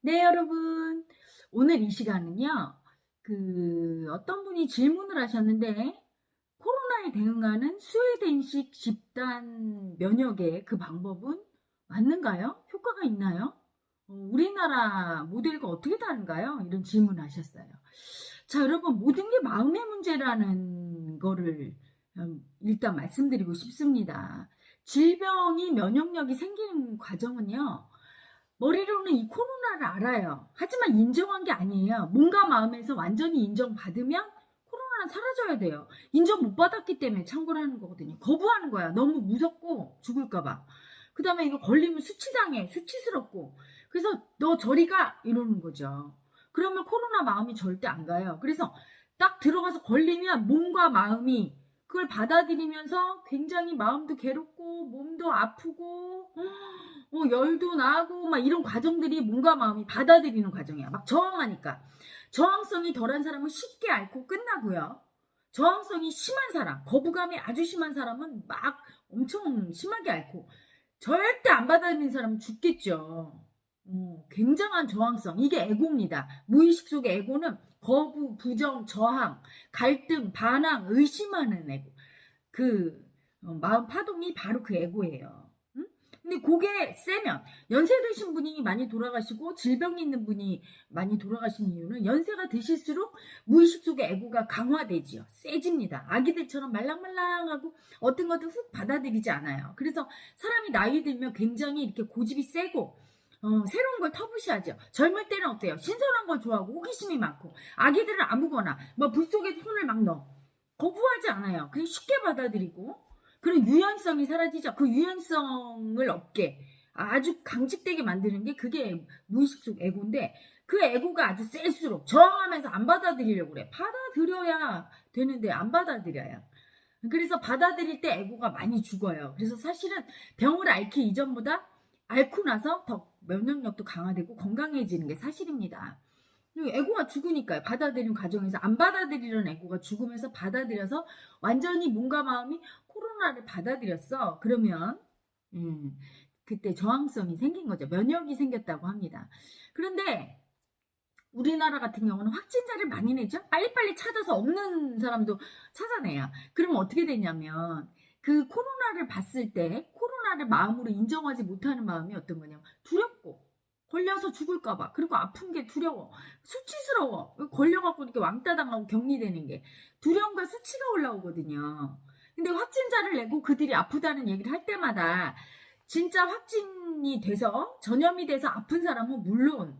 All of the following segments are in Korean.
네, 여러분. 오늘 이 시간은요, 어떤 분이 질문을 하셨는데, 코로나에 대응하는 스웨덴식 집단 면역의 그 방법은 맞는가요? 효과가 있나요? 우리나라 모델과 어떻게 다른가요? 이런 질문을 하셨어요. 자, 여러분, 모든 게 마음의 문제라는 거를 일단 말씀드리고 싶습니다. 질병이 면역력이 생기는 과정은요, 머리로는 이 코로나를 알아요. 하지만 인정한 게 아니에요. 몸과 마음에서 완전히 인정받으면 코로나는 사라져야 돼요. 인정 못 받았기 때문에 창궐 하는 거거든요. 거부하는 거야. 너무 무섭고 죽을까봐. 그 다음에 이거 걸리면 수치당해. 수치스럽고. 그래서 너 저리 가! 이러는 거죠. 그러면 코로나 마음이 절대 안 가요. 그래서 딱 들어가서 걸리면 몸과 마음이 그걸 받아들이면서 굉장히 마음도 괴롭고 몸도 아프고 열도 나고 막 이런 과정들이 몸과 마음이 받아들이는 과정이야. 막 저항하니까. 저항성이 덜한 사람은 쉽게 앓고 끝나고요. 저항성이 심한 사람, 거부감이 아주 심한 사람은 막 엄청 심하게 앓고 절대 안 받아들이는 사람은 죽겠죠. 굉장한 저항성. 이게 에고입니다. 무의식 속의 에고는 거부, 부정, 저항, 갈등, 반항, 의심하는 에고. 마음 파동이 바로 그 에고예요. 근데 그게 세면 연세 드신 분이 많이 돌아가시고 질병이 있는 분이 많이 돌아가신 이유는 연세가 드실수록 무의식 속의 에고가 강화되지요. 세집니다. 아기들처럼 말랑말랑하고 어떤 것도 훅 받아들이지 않아요. 그래서 사람이 나이 들면 굉장히 이렇게 고집이 세고 새로운 걸 터부시하죠. 젊을 때는 어때요? 신선한 걸 좋아하고 호기심이 많고 아기들은 아무거나 뭐 불 속에 손을 막 넣어. 거부하지 않아요. 그냥 쉽게 받아들이고 그런 유연성이 사라지죠. 그 유연성을 얻게 아주 강직되게 만드는 게 그게 무의식 속 에고인데 그 에고가 아주 셀수록 저항하면서 안 받아들이려고 그래. 받아들여야 되는데 안 받아들여요. 그래서 받아들일 때 에고가 많이 죽어요. 그래서 사실은 병을 앓기 이전보다 앓고 나서 더 면역력도 강화되고 건강해지는 게 사실입니다. 에고가 죽으니까요. 받아들이는 과정에서 안 받아들이는 에고가 죽으면서 받아들여서 완전히 몸과 마음이 코로나를 받아들였어. 그러면 그때 저항성이 생긴 거죠. 면역이 생겼다고 합니다. 그런데 우리나라 같은 경우는 확진자를 많이 내죠. 빨리빨리 찾아서 없는 사람도 찾아내요. 그러면 어떻게 되냐면 그 코로나를 봤을 때 코로나를 마음으로 인정하지 못하는 마음이 어떤 거냐면 두렵고 걸려서 죽을까봐. 그리고 아픈 게 두려워. 수치스러워. 걸려갖고 이렇게 왕따 당하고 격리되는 게. 두려움과 수치가 올라오거든요. 근데 확진자를 내고 그들이 아프다는 얘기를 할 때마다 진짜 확진이 돼서 전염이 돼서 아픈 사람은 물론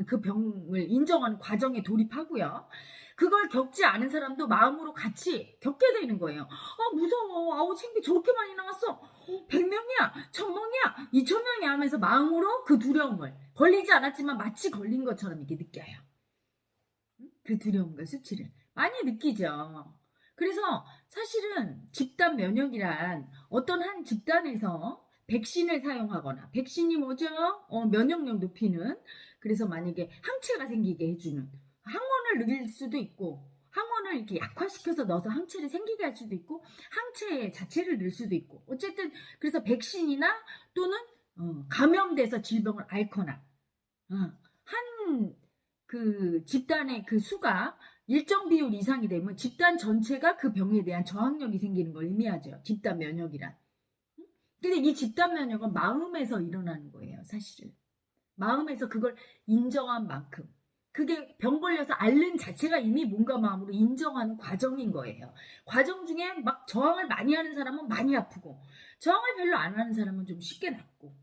그 병을 인정하는 과정에 돌입하고요. 그걸 겪지 않은 사람도 마음으로 같이 겪게 되는 거예요. 무서워. 아우 챙기 저렇게 많이 나왔어. 100명이야. 1000명이야. 2000명이야 하면서 마음으로 그 두려움을 걸리지 않았지만 마치 걸린 것처럼 이렇게 느껴요. 그 두려움과 수치를 많이 느끼죠. 그래서 사실은 집단 면역이란 어떤 한 집단에서 백신을 사용하거나 백신이 뭐죠? 면역력 높이는 그래서 만약에 항체가 생기게 해주는 항원을 넣을 수도 있고 항원을 이렇게 약화시켜서 넣어서 항체를 생기게 할 수도 있고 항체 자체를 넣을 수도 있고 어쨌든 그래서 백신이나 또는 감염돼서 질병을 앓거나 한 그 집단의 그 수가 일정 비율 이상이 되면 집단 전체가 그 병에 대한 저항력이 생기는 걸 의미하죠. 집단 면역이란. 근데 이 집단 면역은 마음에서 일어나는 거예요, 사실은. 마음에서 그걸 인정한 만큼. 그게 병 걸려서 앓는 자체가 이미 몸과 마음으로 인정하는 과정인 거예요. 과정 중에 막 저항을 많이 하는 사람은 많이 아프고, 저항을 별로 안 하는 사람은 좀 쉽게 낫고,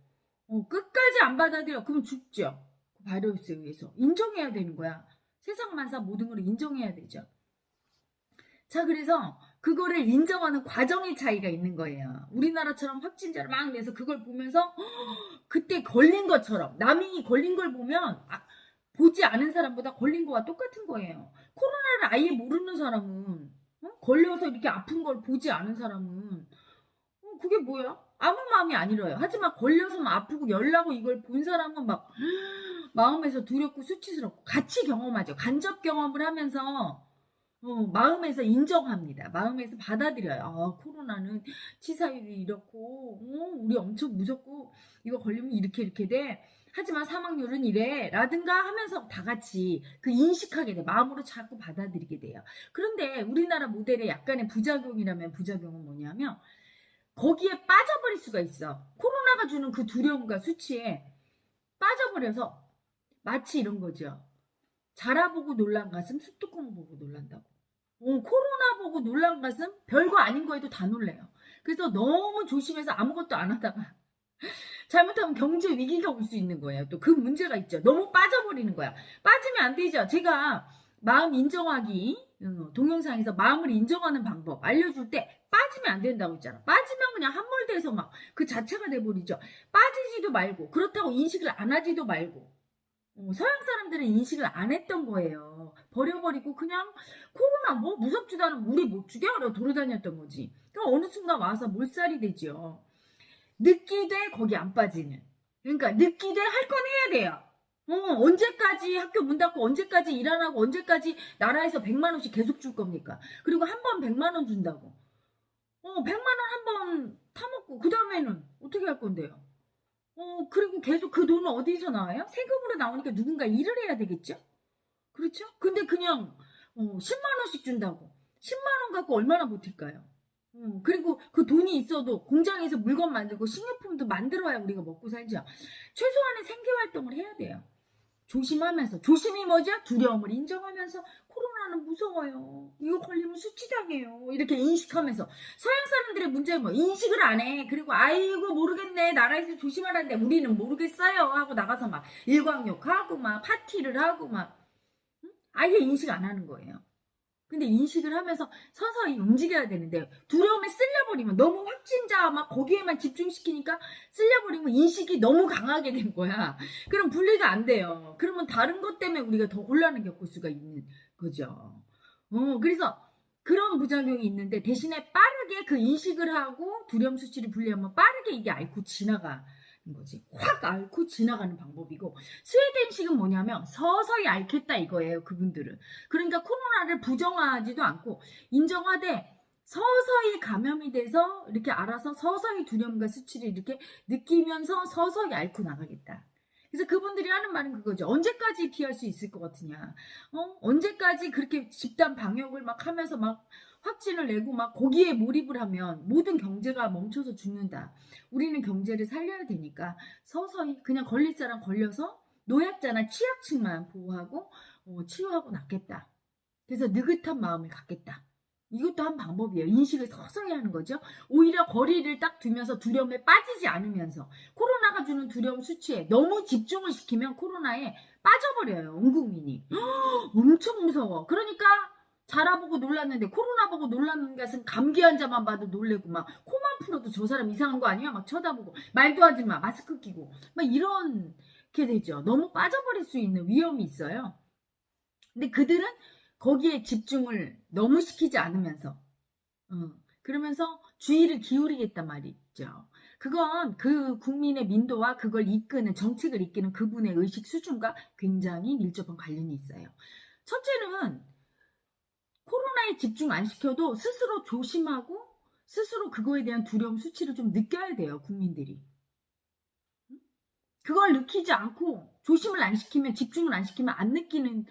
끝까지 안 받아들여. 그럼 죽죠. 그 바이러스에 의해서. 인정해야 되는 거야. 세상 만사 모든 걸 인정해야 되죠. 자, 그래서 그거를 인정하는 과정의 차이가 있는 거예요. 우리나라처럼 확진자를 막 내서 그걸 보면서 그때 걸린 것처럼 남이 걸린 걸 보면 보지 않은 사람보다 걸린 거와 똑같은 거예요. 코로나를 아예 모르는 사람은 걸려서 이렇게 아픈 걸 보지 않은 사람은 그게 뭐야? 아무 마음이 안 일어요. 하지만 걸려서 아프고 열나고 이걸 본 사람은 막 마음에서 두렵고 수치스럽고 같이 경험하죠. 간접 경험을 하면서 마음에서 인정합니다. 마음에서 받아들여요. 코로나는 치사율이 이렇고 우리 엄청 무섭고 이거 걸리면 이렇게 돼. 하지만 사망률은 이래 라든가 하면서 다 같이 그 인식하게 돼. 마음으로 자꾸 받아들이게 돼요. 그런데 우리나라 모델의 약간의 부작용이라면 부작용은 뭐냐면 거기에 빠져버릴 수가 있어. 코로나가 주는 그 두려움과 수치에 빠져버려서 마치 이런 거죠. 자라보고 놀란 가슴 숯뚜껑 보고 놀란다고. 코로나 보고 놀란 가슴 별거 아닌 거에도 다 놀래요. 그래서 너무 조심해서 아무것도 안 하다가 잘못하면 경제 위기가 올 수 있는 거예요. 또 그 문제가 있죠. 너무 빠져버리는 거야. 빠지면 안 되죠. 제가 마음 인정하기 동영상에서 마음을 인정하는 방법 알려줄 때 빠지면 안 된다고 했잖아. 빠지면 그냥 함몰돼서 막 그 자체가 돼버리죠. 빠지지도 말고 그렇다고 인식을 안 하지도 말고 서양 사람들은 인식을 안 했던 거예요. 버려버리고 그냥 코로나 뭐 무섭지도 않으면 우리 못 죽여? 라고 돌아다녔던 거지. 그러니까 어느 순간 와서 몰살이 되죠. 느끼되 거기 안 빠지는. 그러니까 느끼되 할 건 해야 돼요. 언제까지 학교 문 닫고 언제까지 일 안 하고 언제까지 나라에서 100만 원씩 계속 줄 겁니까? 그리고 한 번 100만 원 준다고. 100만 원 한 번 타먹고 그 다음에는 어떻게 할 건데요? 그리고 계속 그 돈은 어디서 나와요? 세금으로 나오니까 누군가 일을 해야 되겠죠? 그렇죠? 근데 그냥 10만 원씩 준다고. 10만 원 갖고 얼마나 버틸까요? 그리고 그 돈이 있어도 공장에서 물건 만들고 식료품도 만들어야 우리가 먹고 살죠. 최소한의 생계 활동을 해야 돼요. 조심하면서. 조심이 뭐죠? 두려움을 인정하면서 코로나는 무서워요. 이거 걸리면 수치당해요. 이렇게 인식하면서. 서양 사람들의 문제는 뭐 인식을 안 해. 그리고 아이고 모르겠네. 나라에서 조심하라는데 우리는 모르겠어요. 하고 나가서 막 일광욕하고 막 파티를 하고 막 아예 인식 안 하는 거예요. 근데 인식을 하면서 서서히 움직여야 되는데 두려움에 쓸려버리면 너무 확진자 막 거기에만 집중시키니까 쓸려버리면 인식이 너무 강하게 된 거야. 그럼 분리가 안 돼요. 그러면 다른 것 때문에 우리가 더 혼란을 겪을 수가 있는 거죠. 그래서 그런 부작용이 있는데 대신에 빠르게 그 인식을 하고 두려움 수치를 분리하면 빠르게 이게 앓고 지나가. 거지. 확 앓고 지나가는 방법이고 스웨덴식은 뭐냐면 서서히 앓겠다 이거예요. 그분들은. 그러니까 코로나를 부정하지도 않고 인정하되 서서히 감염이 돼서 이렇게 알아서 서서히 두려움과 수치를 이렇게 느끼면서 서서히 앓고 나가겠다. 그래서 그분들이 하는 말은 그거죠. 언제까지 피할 수 있을 것 같으냐. 언제까지 그렇게 집단 방역을 막 하면서 막 확진을 내고 막 거기에 몰입을 하면 모든 경제가 멈춰서 죽는다. 우리는 경제를 살려야 되니까 서서히 그냥 걸릴 사람 걸려서 노약자나 취약층만 보호하고 치유하고 낫겠다. 그래서 느긋한 마음을 갖겠다. 이것도 한 방법이에요. 인식을 서서히 하는 거죠. 오히려 거리를 딱 두면서 두려움에 빠지지 않으면서 코로나가 주는 두려움 수치에 너무 집중을 시키면 코로나에 빠져버려요. 온 국민이. 엄청 무서워. 그러니까 자라보고 놀랐는데 코로나 보고 놀라는 것은 감기 환자만 봐도 놀래고 막 코만 풀어도 저 사람 이상한 거 아니야? 막 쳐다보고 말도 하지 마. 마스크 끼고 막 이렇게 되죠. 너무 빠져버릴 수 있는 위험이 있어요. 근데 그들은 거기에 집중을 너무 시키지 않으면서 그러면서 주의를 기울이겠단 말이죠. 그건 그 국민의 민도와 그걸 이끄는 정책을 이끄는 그분의 의식 수준과 굉장히 밀접한 관련이 있어요. 첫째는 코로나에 집중 안 시켜도 스스로 조심하고 스스로 그거에 대한 두려움 수치를 좀 느껴야 돼요. 국민들이. 그걸 느끼지 않고 조심을 안 시키면 집중을 안 시키면 안 느끼는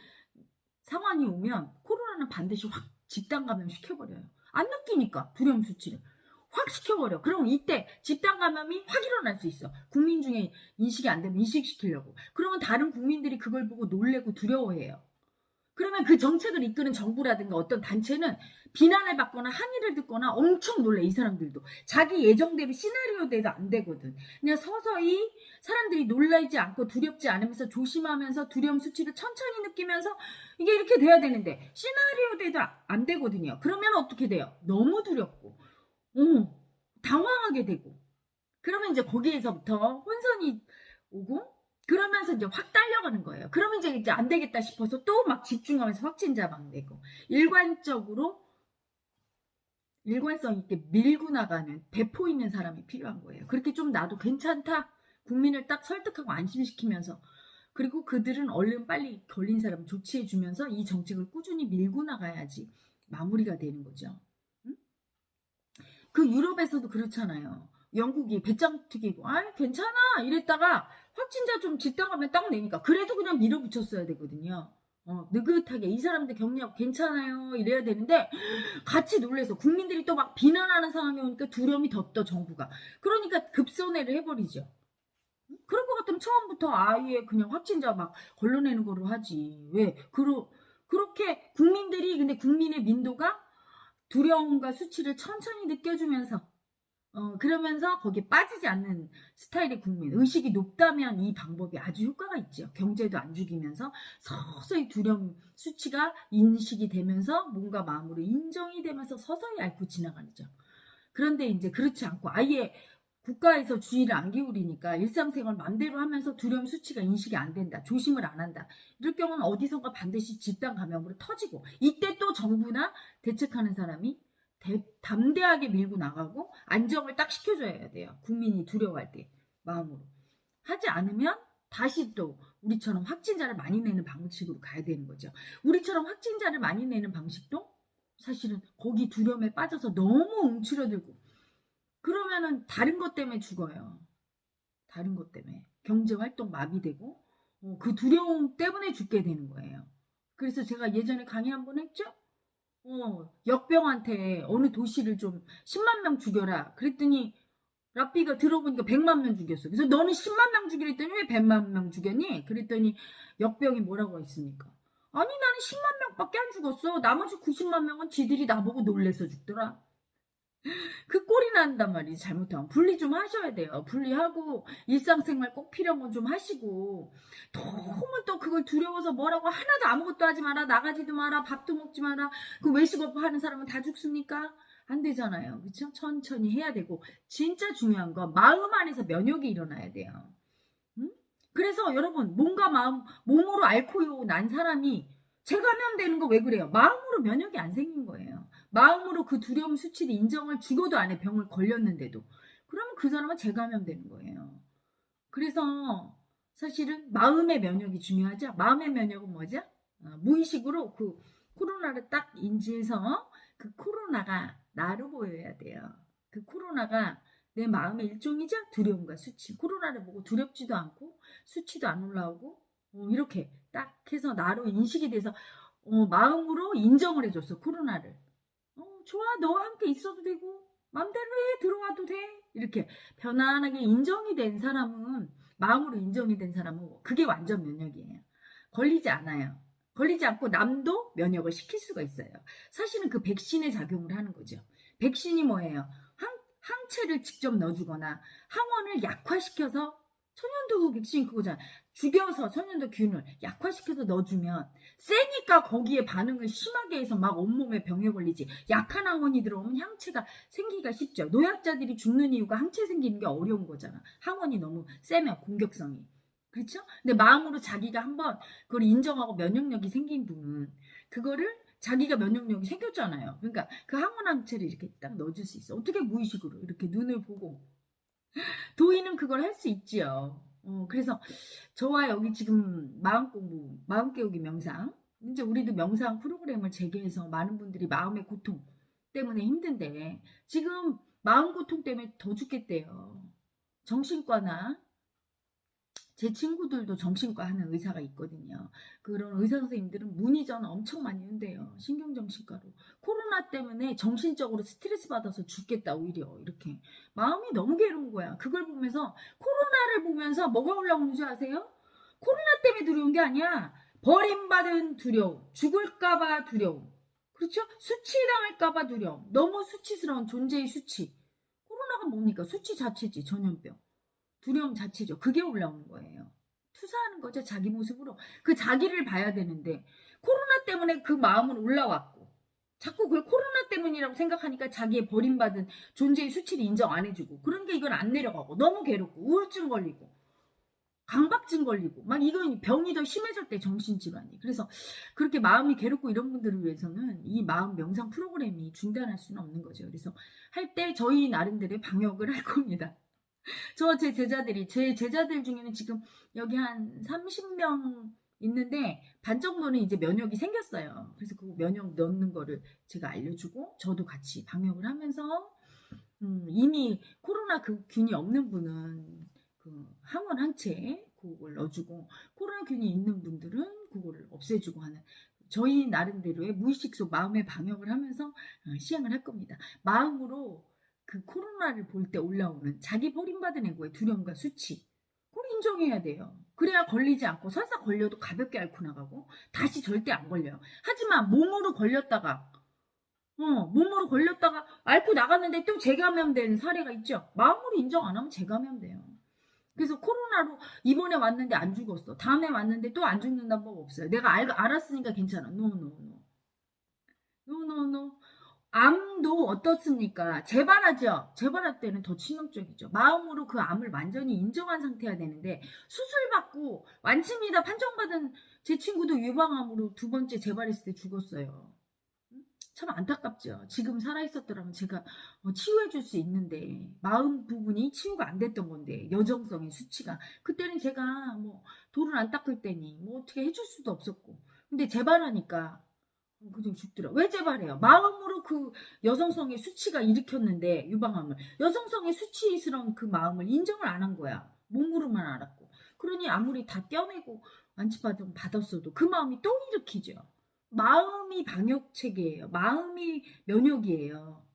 상황이 오면 코로나는 반드시 확 집단 감염 시켜버려요. 안 느끼니까 두려움 수치를 확 시켜버려. 그럼 이때 집단 감염이 확 일어날 수 있어. 국민 중에 인식이 안 되면 인식시키려고. 그러면 다른 국민들이 그걸 보고 놀래고 두려워해요. 그러면 그 정책을 이끄는 정부라든가 어떤 단체는 비난을 받거나 항의를 듣거나 엄청 놀래. 이 사람들도 자기 예정대로 시나리오대로 안 되거든. 그냥 서서히 사람들이 놀라지 않고 두렵지 않으면서 조심하면서 두려움 수치를 천천히 느끼면서 이게 이렇게 돼야 되는데 시나리오대로 안 되거든요. 그러면 어떻게 돼요? 너무 두렵고 당황하게 되고 그러면 이제 거기에서부터 혼선이 오고 그러면서 이제 확 딸려가는 거예요. 그러면 이제 안 되겠다 싶어서 또 막 집중하면서 확진자 막 내고 일관적으로 일관성 있게 밀고 나가는 배포 있는 사람이 필요한 거예요. 그렇게 좀 나도 괜찮다. 국민을 딱 설득하고 안심시키면서 그리고 그들은 얼른 빨리 걸린 사람 조치해주면서 이 정책을 꾸준히 밀고 나가야지 마무리가 되는 거죠. 응? 그 유럽에서도 그렇잖아요. 영국이 배짱 튀기고 괜찮아 이랬다가 확진자 좀 집단하면 딱 내니까 그래도 그냥 밀어붙였어야 되거든요. 느긋하게 이 사람들 격리하고 괜찮아요 이래야 되는데 같이 놀래서 국민들이 또 막 비난하는 상황이 오니까 두려움이 덧떠 정부가. 그러니까 급선회를 해버리죠. 그럴 것 같으면 처음부터 아예 그냥 확진자 막 걸러내는 거로 하지. 왜? 그렇게 국민들이 근데 국민의 민도가 두려움과 수치를 천천히 느껴주면서 그러면서 거기에 빠지지 않는 스타일의 국민, 의식이 높다면 이 방법이 아주 효과가 있죠. 경제도 안 죽이면서 서서히 두려움, 수치가 인식이 되면서 뭔가 마음으로 인정이 되면서 서서히 앓고 지나가죠. 그런데 이제 그렇지 않고 아예 국가에서 주의를 안 기울이니까 일상생활 맘대로 하면서 두려움 수치가 인식이 안 된다. 조심을 안 한다. 이럴 경우는 어디선가 반드시 집단 감염으로 터지고 이때 또 정부나 대책하는 사람이 담대하게 밀고 나가고 안정을 딱 시켜줘야 돼요. 국민이 두려워할 때 마음으로. 하지 않으면 다시 또 우리처럼 확진자를 많이 내는 방식으로 가야 되는 거죠. 우리처럼 확진자를 많이 내는 방식도 사실은 거기 두려움에 빠져서 너무 움츠러들고 그러면은 다른 것 때문에 죽어요. 다른 것 때문에. 경제활동 마비되고 그 두려움 때문에 죽게 되는 거예요. 그래서 제가 예전에 강의 한번 했죠? 역병한테 어느 도시를 좀 10만 명 죽여라. 그랬더니 라삐가 들어보니까 100만 명 죽였어. 그래서 너는 10만 명 죽이라 했더니 왜 100만 명 죽였니? 그랬더니 역병이 뭐라고 했습니까? 아니 나는 10만 명밖에 안 죽었어. 나머지 90만 명은 지들이 나보고 놀래서 죽더라. 그 꼴이 난단 말이지. 잘못하면 분리 좀 하셔야 돼요. 분리하고 일상생활 꼭 필요한 건 좀 하시고 너무 또 그걸 두려워서 뭐라고 하나도 아무것도 하지 마라. 나가지도 마라. 밥도 먹지 마라. 그 외식업 하는 사람은 다 죽습니까? 안 되잖아요. 그렇죠? 천천히 해야 되고 진짜 중요한 건 마음 안에서 면역이 일어나야 돼요. 응? 그래서 여러분 몸으로 앓고 난 사람이 재감염되는 거 왜 그래요? 마음으로 면역이 안 생긴 거예요. 마음으로 그 두려움 수치를 인정을 죽어도 안에 병을 걸렸는데도 그러면 그 사람은 재감염되는 거예요. 그래서 사실은 마음의 면역이 중요하죠. 마음의 면역은 뭐죠? 무의식으로 그 코로나를 딱 인지해서 그 코로나가 나로 보여야 돼요. 그 코로나가 내 마음의 일종이죠. 두려움과 수치. 코로나를 보고 두렵지도 않고 수치도 안 올라오고 이렇게 딱 해서 나로 인식이 돼서 마음으로 인정을 해줬어. 코로나를. 좋아 너와 함께 있어도 되고 맘대로 해 들어와도 돼 이렇게 편안하게 인정이 된 사람은 마음으로 인정이 된 사람은 그게 완전 면역이에요. 걸리지 않아요. 걸리지 않고 남도 면역을 시킬 수가 있어요. 사실은 그 백신의 작용을 하는 거죠. 백신이 뭐예요? 항체를 직접 넣어주거나 항원을 약화시켜서 천연두 백신 그거잖아. 죽여서 천연두 균을 약화시켜서 넣어주면 세니까 거기에 반응을 심하게 해서 막 온몸에 병에 걸리지. 약한 항원이 들어오면 항체가 생기기가 쉽죠. 노약자들이 죽는 이유가 항체 생기는 게 어려운 거잖아. 항원이 너무 세면 공격성이. 그렇죠? 근데 마음으로 자기가 한번 그걸 인정하고 면역력이 생긴 분은 그거를 자기가 면역력이 생겼잖아요. 그러니까 그 항원 항체를 이렇게 딱 넣어줄 수 있어. 어떻게 무의식으로 이렇게 눈을 보고 도인은 그걸 할 수 있지요. 그래서 저와 여기 지금 마음 공부, 마음 깨우기 명상 이제 우리도 명상 프로그램을 재개해서 많은 분들이 마음의 고통 때문에 힘든데 지금 마음 고통 때문에 더 죽겠대요. 정신과나 제 친구들도 정신과 하는 의사가 있거든요. 그런 의사 선생님들은 문의 전화 엄청 많이 온대요. 신경정신과로. 코로나 때문에 정신적으로 스트레스 받아서 죽겠다 오히려 이렇게. 마음이 너무 괴로운 거야. 그걸 보면서 코로나를 보면서 뭐가 올라오는 줄 아세요? 코로나 때문에 두려운 게 아니야. 버림받은 두려움. 죽을까봐 두려움. 그렇죠? 수치당할까봐 두려움. 너무 수치스러운 존재의 수치. 코로나가 뭡니까? 수치 자체지 전염병. 두려움 자체죠. 그게 올라오는 거예요. 투사하는 거죠. 자기 모습으로. 그 자기를 봐야 되는데 코로나 때문에 그 마음은 올라왔고 자꾸 그걸 코로나 때문이라고 생각하니까 자기의 버림받은 존재의 수치를 인정 안 해주고 그러니까 이건 안 내려가고 너무 괴롭고 우울증 걸리고 강박증 걸리고 막 이건 병이 더 심해졌대 정신질환이. 그래서 그렇게 마음이 괴롭고 이런 분들을 위해서는 이 마음 명상 프로그램이 중단할 수는 없는 거죠. 그래서 할 때 저희 나름대로의 방역을 할 겁니다. 제 제자들 중에는 지금 여기 한 30명 있는데 반 정도는 이제 면역이 생겼어요. 그래서 그 면역 넣는 거를 제가 알려주고 저도 같이 방역을 하면서 이미 코로나 그 균이 없는 분은 항원 항체 그걸 넣어주고, 코로나균이 있는 분들은 그거를 없애주고 하는 저희 나름대로의 무의식 속 마음의 방역을 하면서 시행을 할 겁니다. 마음으로 그 코로나를 볼 때 올라오는 자기 버림받은 에고의 두려움과 수치, 그걸 인정해야 돼요. 그래야 걸리지 않고, 설사 걸려도 가볍게 앓고 나가고 다시 절대 안 걸려요. 하지만 몸으로 걸렸다가 앓고 나갔는데 또 재감염된 사례가 있죠. 마음으로 인정 안 하면 재감염돼요. 그래서 코로나로 이번에 왔는데 안 죽었어, 다음에 왔는데 또 안 죽는다는 법 없어요. 내가 알았으니까 괜찮아. 노. 암도 어떻습니까? 재발하죠. 재발할 때는 더 치명적이죠. 마음으로 그 암을 완전히 인정한 상태여야 되는데, 수술받고 완치입니다 판정받은 제 친구도 유방암으로 두 번째 재발했을 때 죽었어요. 참 안타깝죠. 지금 살아있었더라면 제가 치유해줄 수 있는데, 마음 부분이 치유가 안 됐던 건데, 여정성의 수치가. 그때는 제가 뭐 돌을 안 닦을 때니 뭐 어떻게 해줄 수도 없었고, 근데 재발하니까 그냥 죽더라. 왜 재발해요? 마음으로 그 여성성의 수치가 일으켰는데, 유방암을, 여성성의 수치스러운 그 마음을 인정을 안 한 거야. 몸으로만 알았고. 그러니 아무리 다 떼어내고 받았어도 그 마음이 또 일으키죠. 마음이 방역체계예요. 마음이 면역이에요.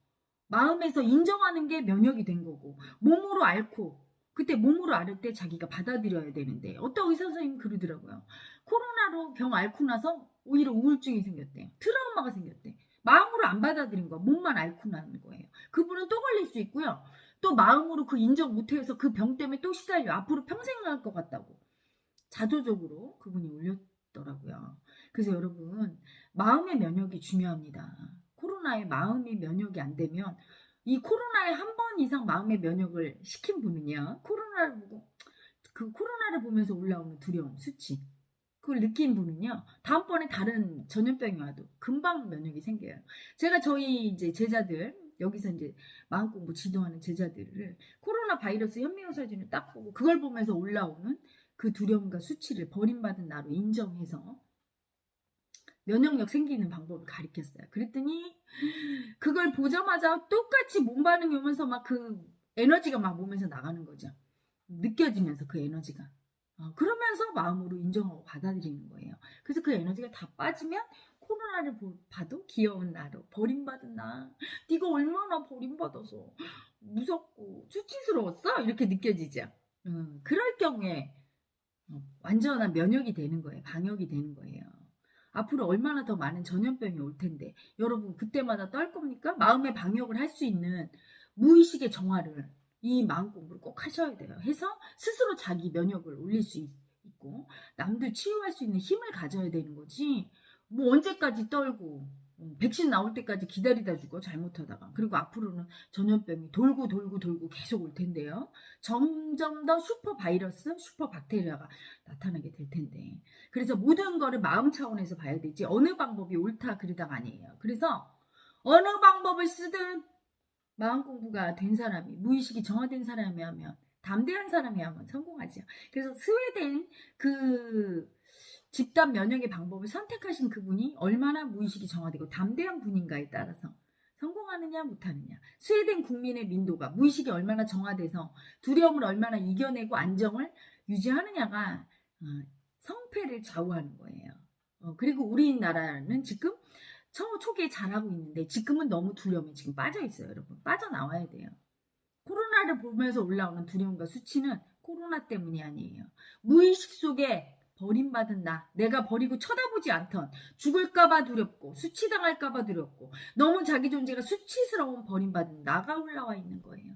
마음에서 인정하는 게 면역이 된 거고, 몸으로 앓고, 그때 몸으로 앓을 때 자기가 받아들여야 되는데, 어떤 의사 선생님이 그러더라고요. 코로나로 병 앓고 나서 오히려 우울증이 생겼대요. 트라우마가 생겼대. 마음으로 안 받아들인 거야. 몸만 앓고 나는 거예요. 그분은 또 걸릴 수 있고요. 또 마음으로 그 인정 못해서 그 병 때문에 또 시달려. 앞으로 평생 갈 것 같다고 자조적으로 그분이 올렸더라고요. 그래서 여러분, 마음의 면역이 중요합니다. 코로나에 마음이 면역이 안 되면, 이 코로나에 한 번 이상 마음의 면역을 시킨 분은요, 코로나를 보면서 올라오는 두려움, 수치, 그걸 느낀 분은요, 다음번에 다른 전염병이 와도 금방 면역이 생겨요. 제가 저희 이제 제자들, 여기서 이제 마음 공부 지도하는 제자들을 코로나 바이러스 현미경 사진을 딱 보고 그걸 보면서 올라오는 그 두려움과 수치를 버림받은 나로 인정해서 면역력 생기는 방법을 가르쳤어요. 그랬더니 그걸 보자마자 똑같이 몸 반응이 오면서 막 그 에너지가 막 몸에서 나가는 거죠. 느껴지면서 그 에너지가. 그러면서 마음으로 인정하고 받아들이는 거예요. 그래서 그 에너지가 다 빠지면 코로나를 봐도 귀여운 나로, 버림받은 나, 네가 얼마나 버림받아서 무섭고 수치스러웠어? 이렇게 느껴지죠. 그럴 경우에 완전한 면역이 되는 거예요. 방역이 되는 거예요. 앞으로 얼마나 더 많은 전염병이 올 텐데, 여러분 그때마다 떨 겁니까? 마음의 방역을 할 수 있는 무의식의 정화를, 이 마음 공부를 꼭 하셔야 돼요. 해서 스스로 자기 면역을 올릴 수 있고, 남들 치유할 수 있는 힘을 가져야 되는 거지. 뭐 언제까지 떨고 백신 나올 때까지 기다리다 죽어, 잘못하다가. 그리고 앞으로는 전염병이 돌고 계속 올 텐데요. 점점 더 슈퍼 바이러스, 슈퍼 박테리아가 나타나게 될 텐데, 그래서 모든 거를 마음 차원에서 봐야 되지, 어느 방법이 옳다 그르다가 아니에요. 그래서 어느 방법을 쓰든 마음 공부가 된 사람이, 무의식이 정화된 사람이 하면, 담대한 사람이 하면 성공하죠. 그래서 스웨덴 그 집단 면역의 방법을 선택하신 그분이 얼마나 무의식이 정화되고 담대한 분인가에 따라서 성공하느냐 못하느냐, 스웨덴 국민의 민도가 무의식이 얼마나 정화돼서 두려움을 얼마나 이겨내고 안정을 유지하느냐가 성패를 좌우하는 거예요. 그리고 우리나라는 지금 초기에 잘하고 있는데, 지금은 너무 두려움에 지금 빠져 있어요. 여러분, 빠져나와야 돼요. 코로나를 보면서 올라오는 두려움과 수치는 코로나 때문이 아니에요. 무의식 속에 버림받은 나, 내가 버리고 쳐다보지 않던, 죽을까봐 두렵고 수치당할까봐 두렵고 너무 자기 존재가 수치스러운 버림받은 나가 올라와 있는 거예요.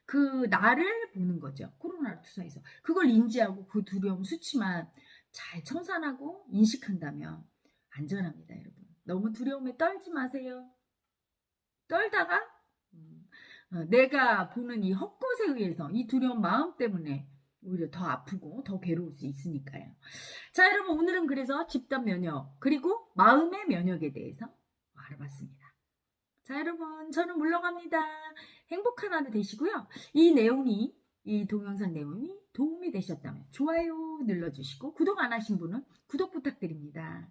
그 나를 보는 거죠. 코로나를 투사해서 그걸 인지하고 그 두려움, 수치만 잘 청산하고 인식한다면 안전합니다. 여러분, 너무 두려움에 떨지 마세요. 떨다가 내가 보는 이 헛것에 의해서 이 두려운 마음 때문에 오히려 더 아프고 더 괴로울 수 있으니까요. 자, 여러분, 오늘은 그래서 집단 면역 그리고 마음의 면역에 대해서 알아봤습니다. 자, 여러분, 저는 물러갑니다. 행복한 하루 되시고요. 이 동영상 내용이 도움이 되셨다면 좋아요 눌러주시고, 구독 안 하신 분은 구독 부탁드립니다.